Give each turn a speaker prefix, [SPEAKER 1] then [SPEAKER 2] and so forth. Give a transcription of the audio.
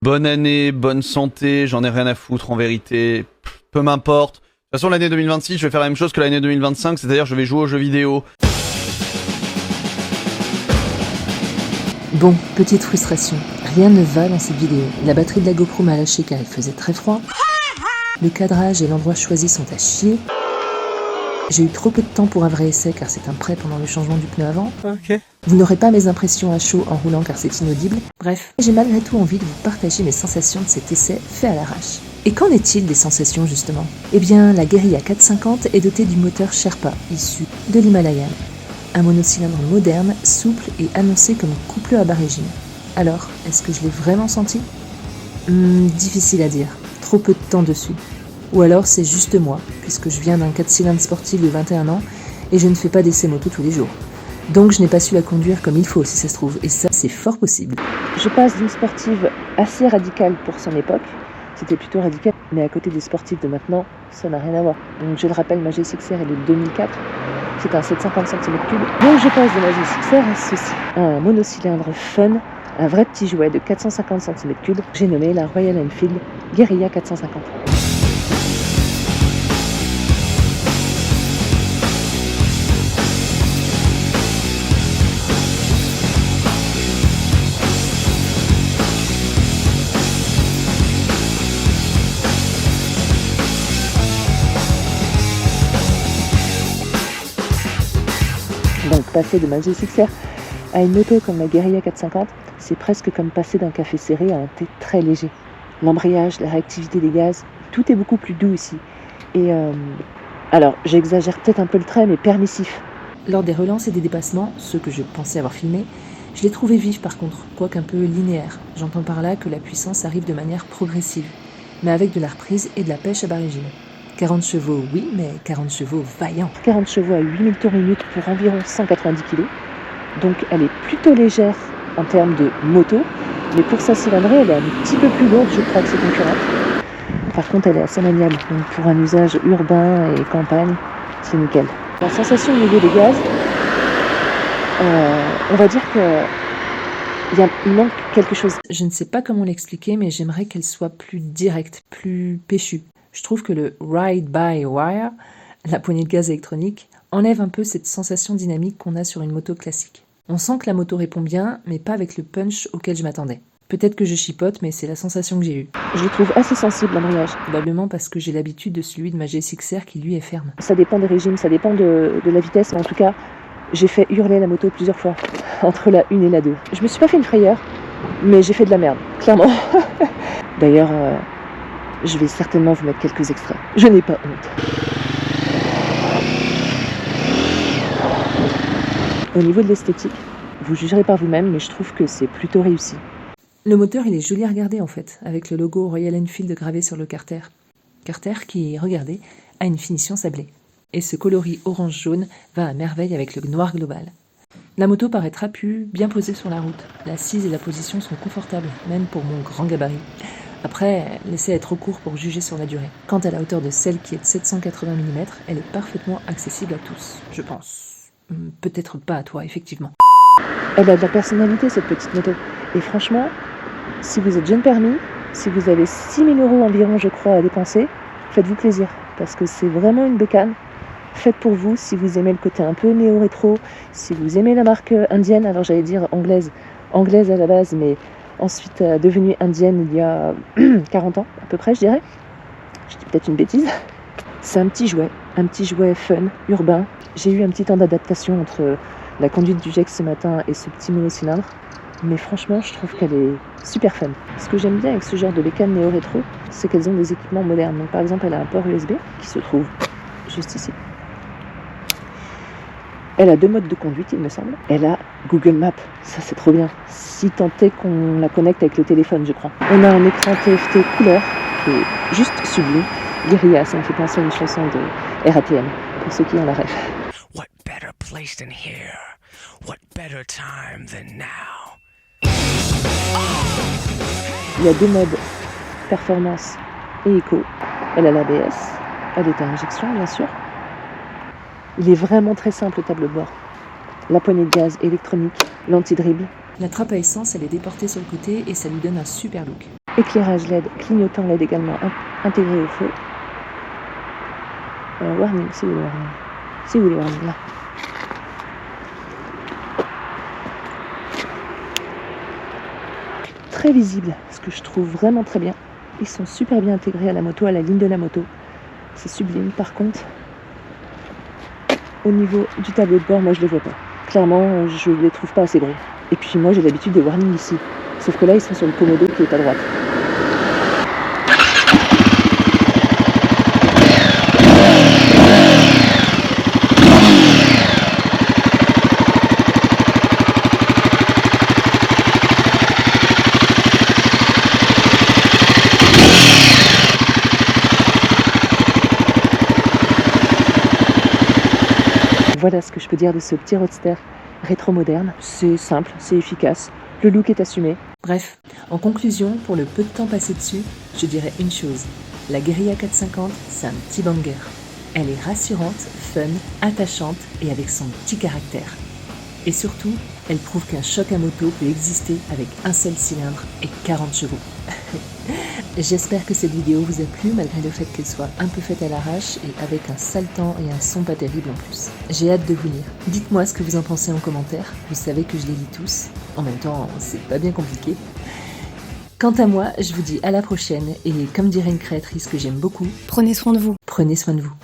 [SPEAKER 1] Bonne année, bonne santé, j'en ai rien à foutre en vérité, peu m'importe. De toute façon l'année 2026 je vais faire la même chose que l'année 2025, c'est-à-dire je vais jouer aux jeux vidéo.
[SPEAKER 2] Bon, petite frustration. Rien ne va dans cette vidéo. La batterie de la GoPro m'a lâché car il faisait très froid. Le cadrage et l'endroit choisi sont à chier. J'ai eu trop peu de temps pour un vrai essai car c'est un prêt pendant le changement du pneu avant.
[SPEAKER 1] Ok.
[SPEAKER 2] Vous n'aurez pas mes impressions à chaud en roulant car c'est inaudible. Bref, j'ai malgré tout envie de vous partager mes sensations de cet essai fait à l'arrache. Et qu'en est-il des sensations justement ? Eh bien, la Guerilla 450 est dotée du moteur Sherpa, issu de l'Himalayan. Un monocylindre moderne, souple et annoncé comme coupleux à bas régime. Alors, est-ce que je l'ai vraiment senti ? Difficile à dire. Trop peu de temps dessus. Ou alors c'est juste moi, puisque je viens d'un 4 cylindres sportif de 21 ans et je ne fais pas d'essai moto tous les jours. Donc je n'ai pas su la conduire comme il faut si ça se trouve, et ça c'est fort possible. Je passe d'une sportive assez radicale pour son époque, c'était plutôt radical, mais à côté des sportifs de maintenant, ça n'a rien à voir. Donc je le rappelle, ma G6R est de 2004, c'est un 750 cm3. Donc je passe de ma G6R à ceci, un monocylindre fun, un vrai petit jouet de 450 cm3, j'ai nommé la Royal Enfield Guerilla 450. Donc passer de ma G6R à une moto comme la Guerilla 450, c'est presque comme passer d'un café serré à un thé très léger. L'embrayage, la réactivité des gaz, tout est beaucoup plus doux ici. Et alors j'exagère peut-être un peu le trait, mais permissif. Lors des relances et des dépassements, ceux que je pensais avoir filmés, je les trouvais vifs par contre, quoique un peu linéaires. J'entends par là que la puissance arrive de manière progressive, mais avec de la reprise et de la pêche à bas régime. 40 chevaux, oui, mais 40 chevaux vaillants. 40 chevaux à 8000 tours minute pour environ 190 kg. Donc elle est plutôt légère en termes de moto, mais pour sa cylindrée, elle est un petit peu plus lourde, je crois, que ses concurrentes. Par contre, elle est assez maniable, donc pour un usage urbain et campagne, c'est nickel. La sensation au niveau des gaz, on va dire qu'il manque quelque chose. Je ne sais pas comment l'expliquer, mais j'aimerais qu'elle soit plus directe, plus péchue. Je trouve que le ride-by-wire, la poignée de gaz électronique, enlève un peu cette sensation dynamique qu'on a sur une moto classique. On sent que la moto répond bien, mais pas avec le punch auquel je m'attendais. Peut-être que je chipote, mais c'est la sensation que j'ai eue. Je le trouve assez sensible l'embrayage. Probablement parce que j'ai l'habitude de celui de ma G6R qui lui est ferme. Ça dépend des régimes, ça dépend de la vitesse, mais en tout cas, j'ai fait hurler la moto plusieurs fois, entre la 1 et la 2. Je me suis pas fait une frayeur, mais j'ai fait de la merde, clairement. D'ailleurs, je vais certainement vous mettre quelques extraits. Je n'ai pas honte. Au niveau de l'esthétique, vous jugerez par vous-même, mais je trouve que c'est plutôt réussi. Le moteur, il est joli à regarder en fait, avec le logo Royal Enfield gravé sur le carter. Carter qui, regardez, a une finition sablée. Et ce coloris orange-jaune va à merveille avec le noir global. La moto paraît trapue, bien posée sur la route. L'assise et la position sont confortables, même pour mon grand gabarit. Après, l'essai est trop court pour juger sur la durée. Quant à la hauteur de celle qui est de 780 mm, elle est parfaitement accessible à tous, je pense. Peut-être pas à toi, effectivement. Elle a de la personnalité, cette petite moto. Et franchement, si vous êtes jeune permis, si vous avez 6 000 € environ, je crois, à dépenser, faites-vous plaisir. Parce que c'est vraiment une bécane. Faites pour vous, si vous aimez le côté un peu néo-rétro, si vous aimez la marque indienne, alors j'allais dire anglaise à la base, mais ensuite devenue indienne il y a 40 ans, à peu près, je dirais. Je dis peut-être une bêtise. C'est un petit jouet fun, urbain. J'ai eu un petit temps d'adaptation entre la conduite du GEC ce matin et ce petit monocylindre. Mais franchement, je trouve qu'elle est super fun. Ce que j'aime bien avec ce genre de bécane néo-rétro, c'est qu'elles ont des équipements modernes. Donc par exemple, elle a un port USB qui se trouve juste ici. Elle a 2 modes de conduite, il me semble. Elle a Google Maps, ça c'est trop bien. Si tant est qu'on la connecte avec le téléphone, je crois. On a un écran TFT couleur qui est juste sublime. Guerilla, ça me fait penser à une chanson de RATM, pour ceux qui ont la rêve.
[SPEAKER 3] What better place than here? What better time than now?
[SPEAKER 2] Il y a 2 modes, performance et éco. Elle a l'ABS, elle est à injection bien sûr. Il est vraiment très simple le tableau de bord. La poignée de gaz électronique, l'anti-dribble. La trappe à essence, elle est déportée sur le côté et ça lui donne un super look. Éclairage LED, clignotant LED également intégré au feu. Warning, c'est où le warning? C'est où les warnings là? Très visible, ce que je trouve vraiment très bien. Ils sont super bien intégrés à la moto, à la ligne de la moto. C'est sublime. Par contre, au niveau du tableau de bord, moi je les vois pas. Clairement, je les trouve pas assez gros. Et puis moi j'ai l'habitude des warnings ici. Sauf que là ils sont sur le commodo qui est à droite. Voilà ce que je peux dire de ce petit roadster rétro-moderne. C'est simple, c'est efficace, le look est assumé. Bref, en conclusion, pour le peu de temps passé dessus, je dirais une chose. La Guerilla 450, c'est un petit banger. Elle est rassurante, fun, attachante et avec son petit caractère. Et surtout, elle prouve qu'un choc à moto peut exister avec un seul cylindre et 40 chevaux. J'espère que cette vidéo vous a plu malgré le fait qu'elle soit un peu faite à l'arrache et avec un sale temps et un son pas terrible en plus. J'ai hâte de vous lire. Dites-moi ce que vous en pensez en commentaire, vous savez que je les lis tous. En même temps, c'est pas bien compliqué. Quant à moi, je vous dis à la prochaine et comme dirait une créatrice que j'aime beaucoup,
[SPEAKER 4] Prenez soin de vous.
[SPEAKER 2] Prenez soin de vous.